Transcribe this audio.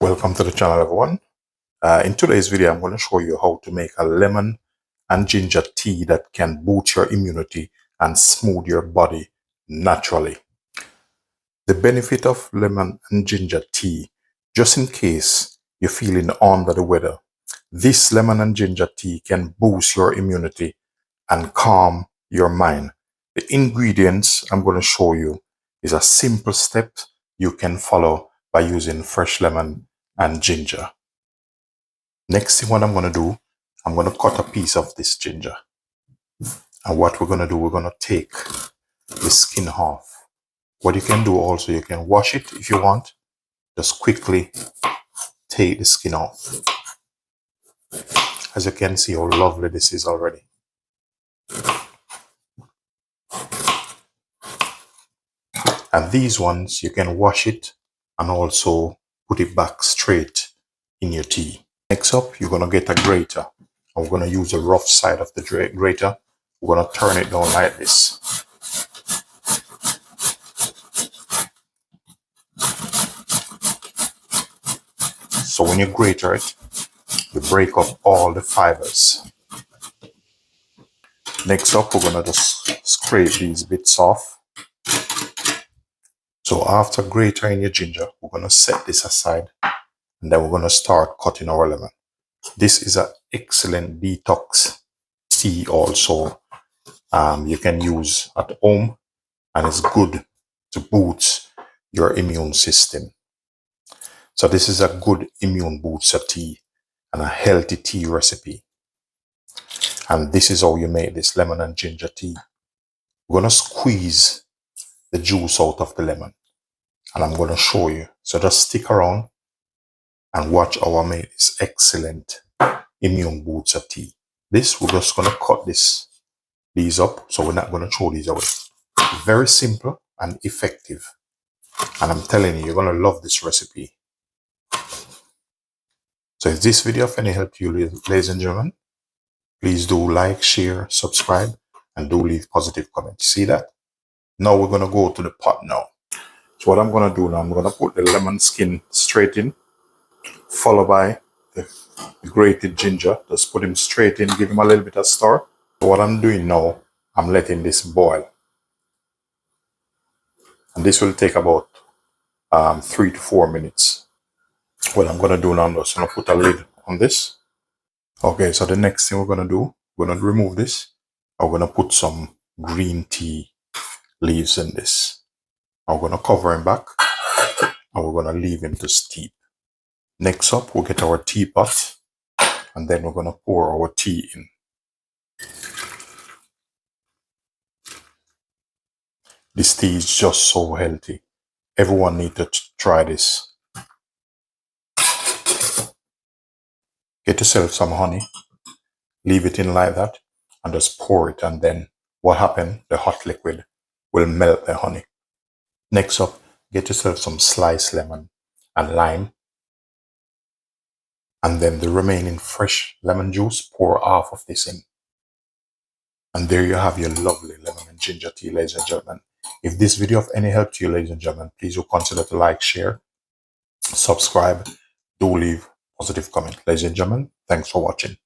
Welcome to the channel, everyone. In today's video, I'm going to show you how to make a lemon and ginger tea that can boost your immunity and smooth your body naturally. The benefit of lemon and ginger tea, just in case you're feeling under the weather, this lemon and ginger tea can boost your immunity and calm your mind. The ingredients I'm going to show you is a simple step you can follow by using fresh lemon and ginger. Next thing what I'm going to do, I'm going to cut a piece of this ginger. And what we're going to do, we're going to take the skin off. What you can do also, you can wash it if you want. Just quickly take the skin off. As you can see how lovely this is already. And these ones, you can wash it and also put it back straight in your tea. Next up, you're going to get a grater. And we're going to use the rough side of the grater. We're going to turn it down like this. So when you grater it, you break up all the fibers. Next up, we're going to just scrape these bits off. So after gratering your ginger, we're going to set this aside and then we're going to start cutting our lemon. This is an excellent detox tea also. You can use at home and it's good to boost your immune system. So this is a good immune booster tea and a healthy tea recipe. And this is how you make this lemon and ginger tea. We're going to squeeze the juice out of the lemon and I'm going to show you. So just stick around and watch how I make this excellent immune booster tea. This, we're just going to cut these up, so we're not going to throw these away. Very simple and effective. And I'm telling you, you're going to love this recipe. So if this video of any help to you, ladies and gentlemen, please do like, share, subscribe, and do leave positive comments. See that? Now we're going to go to the pot now. So what I'm going to do now, I'm going to put the lemon skin straight in, followed by the grated ginger. Just put him straight in, give him a little bit of stir. So what I'm doing now, I'm letting this boil. And this will take about 3 to 4 minutes. What I'm going to do now, I'm just going to put a lid on this. Okay, so the next thing we're going to do, we're going to remove this. I'm going to put some green tea leaves in this. I'm going to cover him back and we're going to leave him to steep. Next up, we'll get our teapot and then we're going to pour our tea in. This tea is just so healthy. Everyone needs to try this. Get yourself some honey, leave it in like that and just pour it, and then what happened? The hot liquid will melt the honey. Next up, get yourself some sliced lemon and lime. And then the remaining fresh lemon juice, pour half of this in. And there you have your lovely lemon and ginger tea, ladies and gentlemen. If this video of any help to you, ladies and gentlemen, please do consider to like, share, subscribe, do leave positive comment. Ladies and gentlemen, thanks for watching.